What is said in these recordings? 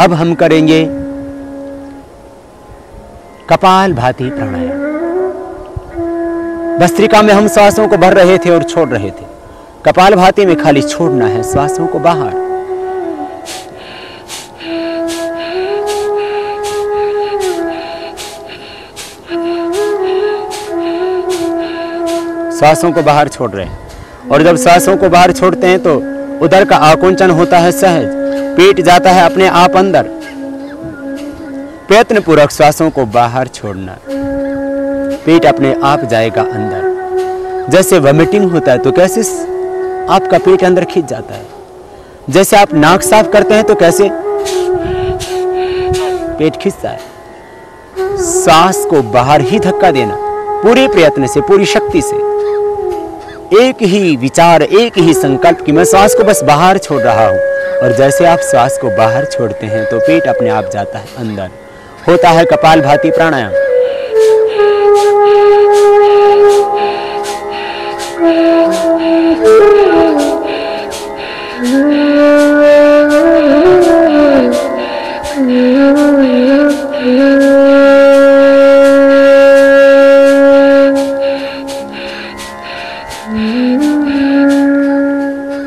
अब हम करेंगे कपाल भाती प्राणायाम। भस्त्रिका में हम श्वासों को भर रहे थे और छोड़ रहे थे। कपाल भाती में खाली छोड़ना है श्वासों को बाहर। श्वासों को बाहर छोड़ रहे हैं और जब श्वासों को बाहर छोड़ते हैं तो उदर का आकुंचन होता है सहज, पेट जाता है अपने आप अंदर। प्रयत्न पूर्वक श्वासों को बाहर छोड़ना, पेट अपने आप जाएगा अंदर। जैसे वॉमिटिंग होता है तो कैसे आपका पेट अंदर खींच जाता है, जैसे आप नाक साफ करते हैं तो कैसे पेट खींचता है। सांस को बाहर ही धक्का देना पूरे प्रयत्न से, पूरी शक्ति से। एक ही विचार, एक ही संकल्प कि मैं श्वास को बस बाहर छोड़ रहा हूं। और जैसे आप श्वास को बाहर छोड़ते हैं तो पेट अपने आप जाता है अंदर। होता है कपाल भाती प्राणायाम।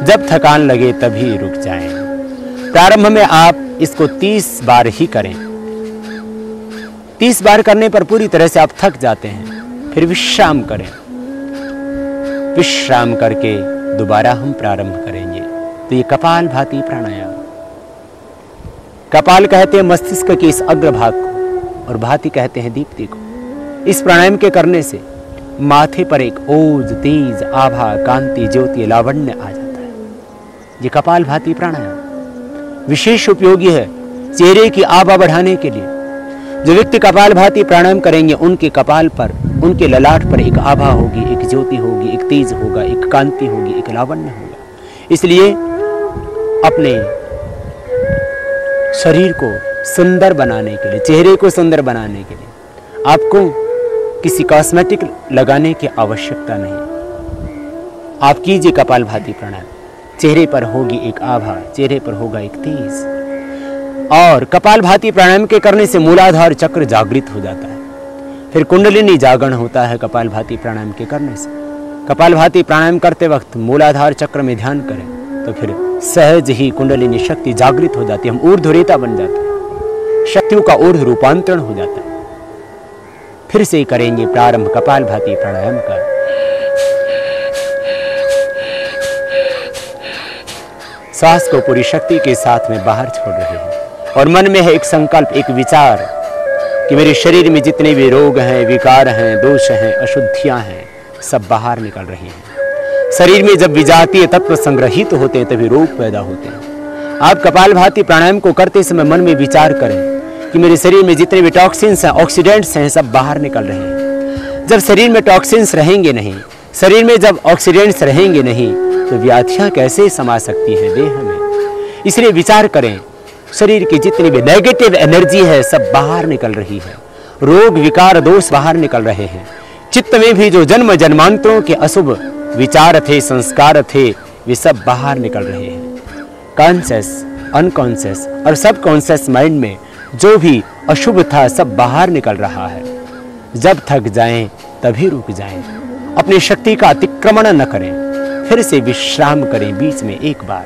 जब थकान लगे तभी रुक जाएं। प्रारंभ में आप इसको 30 बार ही करें। 30 बार करने पर पूरी तरह से आप थक जाते हैं। फिर विश्राम करें। विश्राम करके दोबारा हम प्रारंभ करेंगे। तो ये कपाल भाती प्राणायाम। कपाल कहते हैं मस्तिष्क के इस अग्रभाग को और भाती कहते हैं दीप्ति को। इस प्राणायाम के करने से माथे पर एक ओज, तेज, आभा, कांति, ज्योति, लावण्य आ जाता है। ये कपाल भाती प्राणायाम विशेष उपयोगी है चेहरे की आभा बढ़ाने के लिए। जो व्यक्ति कपाल भाती प्राणायाम करेंगे उनके कपाल पर, उनके ललाट पर एक आभा होगी, एक ज्योति होगी, एक तेज होगा, एक कांति होगी, एक लावण्य होगा। इसलिए अपने शरीर को सुंदर बनाने के लिए, चेहरे को सुंदर बनाने के लिए आपको किसी कॉस्मेटिक लगाने की आवश्यकता नहीं। आप कीजिए कपाल भाती प्राणायाम। चेहरे पर होगी एक आभा, चेहरे पर होगा एक तेज। और कपाल भाती प्राणायाम के करने से मूलाधार चक्र जागृत हो जाता है। फिर कुंडलिनी जागरण होता है कपाल भाती प्राणायाम के करने से। कपाल भाती प्राणायाम करते वक्त मूलाधार चक्र में ध्यान करें तो फिर सहज ही कुंडलिनी शक्ति जागृत हो जाती है। हम ऊर्ध्वरेता बन जाते हैं, शक्तियों का ऊर्ध्व रूपांतरण हो जाता है। फिर से करेंगे प्रारंभ कपाल भाती प्राणायाम का। सांस को पूरी शक्ति के साथ में बाहर छोड़ रहे हैं और मन में है एक संकल्प, एक विचार कि मेरे शरीर में जितने भी रोग हैं, विकार हैं, दोष हैं, अशुद्धियां हैं, सब बाहर निकल रही हैं। शरीर में जब विजातीय तत्व संग्रहित होते हैं तभी रोग पैदा होते हैं। आप कपाल भाती प्राणायाम को करते समय मन में विचार करें कि मेरे शरीर में जितने भी टॉक्सिन्स हैं, ऑक्सीडेंट्स हैं, सब बाहर निकल रहे हैं। जब शरीर में टॉक्सिन्स रहेंगे नहीं, शरीर में जब ऑक्सीडेंट्स रहेंगे नहीं तो व्याधियां कैसे समा सकती है देह में। इसलिए विचार करें, शरीर की जितनी भी नेगेटिव एनर्जी है सब बाहर निकल रही है। रोग, विकार, दोष बाहर निकल रहे हैं। चित्त में भी जो जन्म जन्मांतरों के अशुभ विचार थे, संस्कार थे, वे सब बाहर निकल रहे हैं। कॉन्शियस, अनकॉन्शियस और सब कॉन्शियस माइंड में जो भी अशुभ था सब बाहर निकल रहा है। जब थक जाएं तभी रुक जाएं। अपनी शक्ति का अतिक्रमण न करें। फिर से विश्राम करें बीच में एक बार।